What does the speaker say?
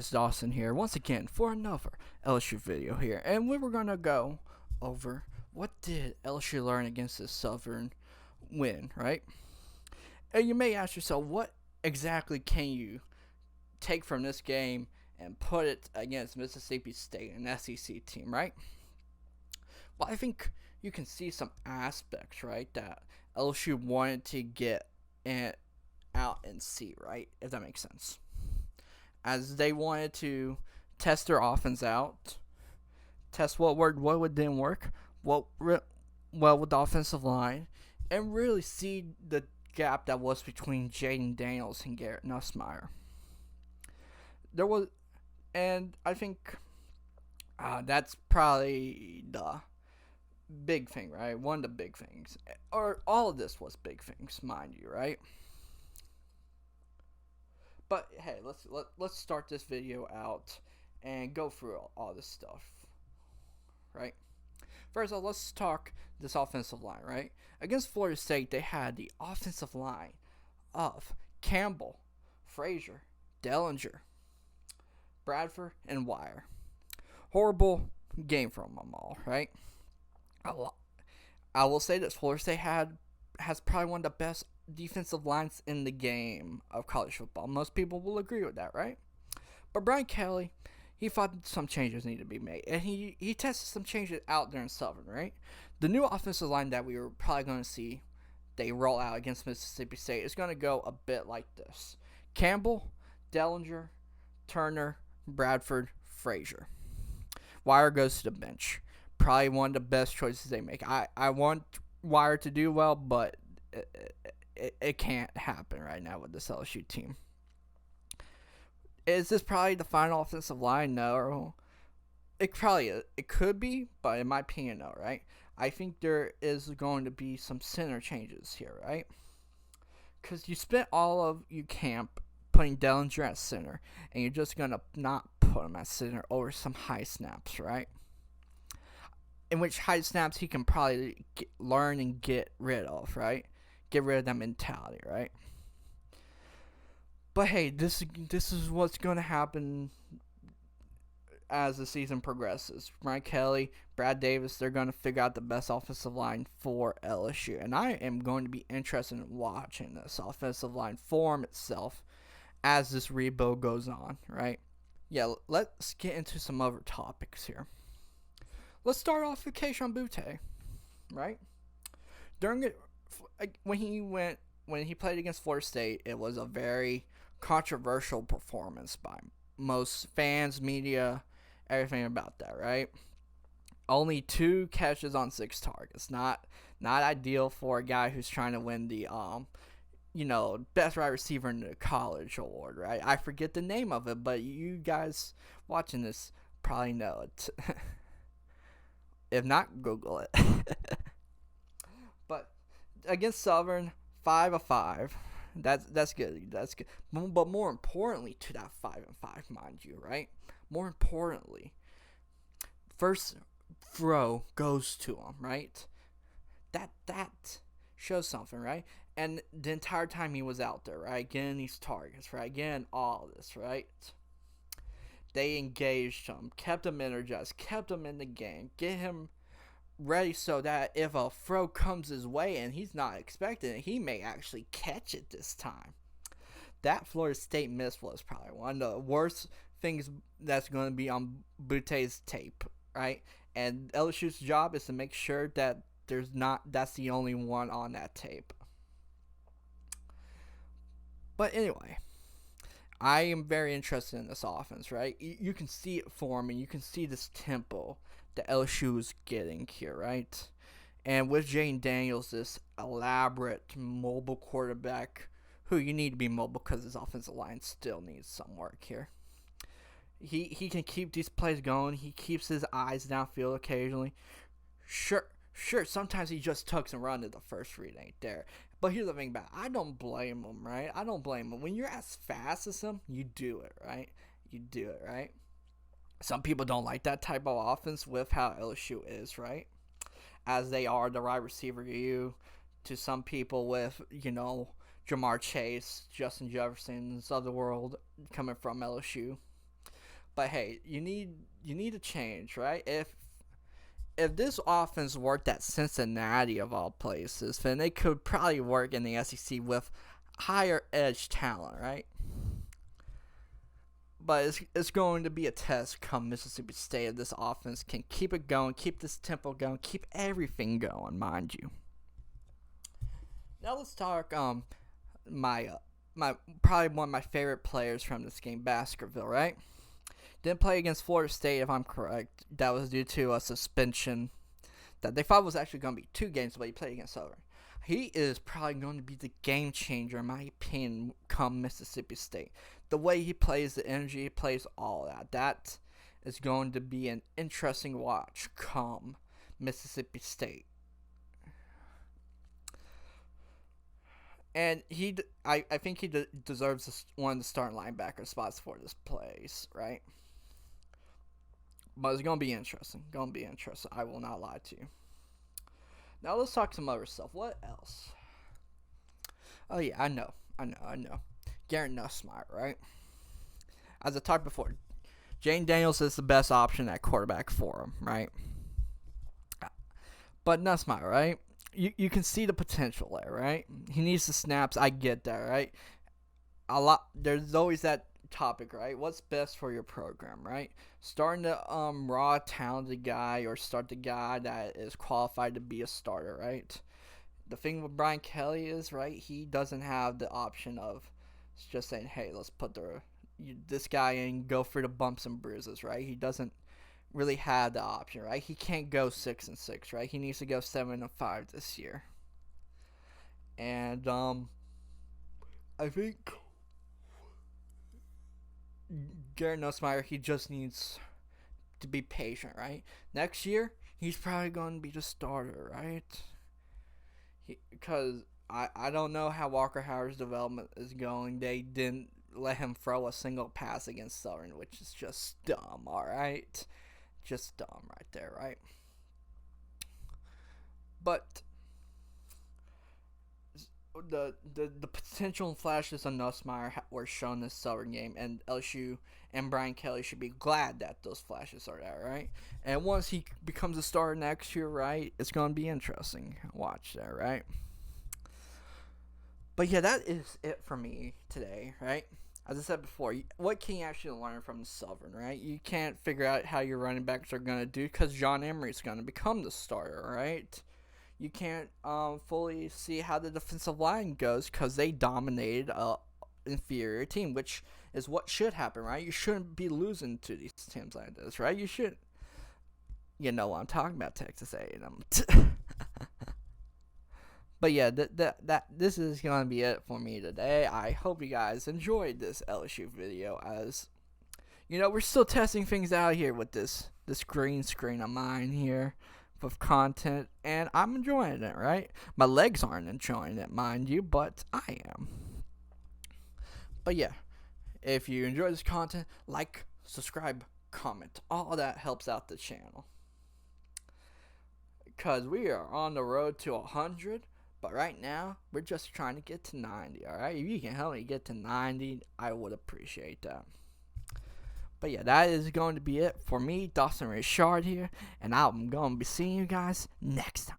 is Dawson here once again for another LSU video here, and we were gonna go over what did LSU learn against this Southern win, right? And you may ask yourself, what exactly can you take from this game and put it against Mississippi State, an SEC team, right? Well, I think you can see some aspects, right, that LSU wanted to get out and see, right, if that makes sense. As they wanted to test their offense out, test what didn't work, well with the offensive line, and really see the gap that was between Jaden Daniels and Garrett Nussmeier. And I think that's probably the big thing, right? One of the big things, or all of this was big things, mind you, right? But hey, let's start this video out and go through all this stuff, right? First of all, let's talk this offensive line, right? Against Florida State, they had the offensive line of Campbell, Frazier, Dellinger, Bradford, and Wire. Horrible game from them all, right? I will say that Florida State has probably one of the best defensive lines in the game of college football. Most people will agree with that, right? But Brian Kelly, he thought some changes needed to be made, and he tested some changes out there in Southern, right? The new offensive line that we were probably going to see they roll out against Mississippi State is going to go a bit like this: Campbell, Dellinger, Turner, Bradford, Frazier. Wire goes to the bench. Probably one of the best choices they make. I want Wire to do well, but it can't happen right now with this LSU team. Is this probably the final offensive line? No. It could be, but in my opinion, no, right? I think there is going to be some center changes here, right? Because you spent all of your camp putting Dellinger at center, and you're just going to not put him at center over some high snaps, right? In which high snaps he can probably learn and get rid of, right? Get rid of that mentality, right? But hey, this is what's going to happen as the season progresses. Brian Kelly, Brad Davis, they're going to figure out the best offensive line for LSU. And I am going to be interested in watching this offensive line form itself as this rebuild goes on, right? Yeah, let's get into some other topics here. Let's start off with Keisha Booty, right? When he played against Florida State, it was a very controversial performance by most fans, media, everything about that, right? Only 2 catches on 6 targets. Not ideal for a guy who's trying to win the best wide receiver in the college award, right? I forget the name of it, but you guys watching this probably know it. If not, Google it. But against Southern, 5 of 5. That's good. That's good. But more importantly to that 5 and 5, mind you, right? More importantly, first throw goes to him, right? That shows something, right? And the entire time he was out there, right, getting these targets, right, getting all this, right? They engaged him, kept him energized, kept him in the game, get him ready so that if a throw comes his way and he's not expecting it, he may actually catch it this time. That Florida State miss was probably one of the worst things that's going to be on Butte's tape, right? And LSU's job is to make sure that that's the only one on that tape. But anyway, I am very interested in this offense, right? You can see it forming. You can see this tempo that LSU is getting here, right? And with Jaden Daniels, this elaborate mobile quarterback, who you need to be mobile because his offensive line still needs some work here. He can keep these plays going. He keeps his eyes downfield occasionally. Sure, sometimes he just tucks and runs at the first read ain't there. But here's the thing about it. I don't blame him, right? I don't blame him. When you're as fast as him, you do it, right? You do it, right? Some people don't like that type of offense with how LSU is, right? As they are the wide receiver to some people with, Jamar Chase, Justin Jefferson's of the world coming from LSU. But hey, you need to change, right? If this offense worked at Cincinnati of all places, then they could probably work in the SEC with higher edge talent, right? But it's going to be a test come Mississippi State if this offense can keep it going, keep this tempo going, keep everything going, mind you. Now let's talk my probably one of my favorite players from this game, Baskerville, right? Didn't play against Florida State, if I'm correct. That was due to a suspension that they thought was actually going to be 2 games, but he played against Southern. He is probably going to be the game changer, in my opinion, come Mississippi State. The way he plays, the energy he plays, all that is going to be an interesting watch come Mississippi State. And I think he deserves one of the starting linebacker spots for this place, right? But it's going to be interesting. I will not lie to you. Now let's talk some other stuff. What else? Oh yeah, I know. Garrett Nussmeier, right? As I talked before, Jane Daniels is the best option at quarterback for him, right? But Nussmeier, right? You can see the potential there, right? He needs the snaps. I get that, right? There's always that topic, right? What's best for your program, right? Starting the raw talented guy or start the guy that is qualified to be a starter, right? The thing with Brian Kelly is, right, he doesn't have the option of just saying, hey, let's put this guy in, go for the bumps and bruises, right? He doesn't really have the option, right? He can't go 6-6, right? He needs to go 7-5 this year. And I think Garrett Nussmeier, he just needs to be patient, right? Next year, he's probably going to be the starter, right? Because I don't know how Walker Howard's development is going. They didn't let him throw a single pass against Southern, which is just dumb, alright? Just dumb right there, right? But the potential flashes of Nussmeier were shown this Southern game, and LSU and Brian Kelly should be glad that those flashes are there, right? And once he becomes a starter next year, right, it's going to be interesting. Watch there, right? But yeah, that is it for me today, right? As I said before, what can you actually learn from the Southern, right? You can't figure out how your running backs are going to do because John Emery's going to become the starter, right? You can't fully see how the defensive line goes because they dominated an inferior team, which is what should happen, right? You shouldn't be losing to these teams like this, right? You should. You know what I'm talking about, Texas A&M. But yeah, this is going to be it for me today. I hope you guys enjoyed this LSU video. As you know, we're still testing things out here with this green screen of mine here with content, and I'm enjoying it, right? My legs aren't enjoying it, mind you, but I am. But yeah, if you enjoy this content, like, subscribe, comment. All that helps out the channel. Because we are on the road to 100. But right now, we're just trying to get to 90, alright? If you can help me get to 90, I would appreciate that. But yeah, that is going to be it for me, Dawson Richard here, and I'm going to be seeing you guys next time.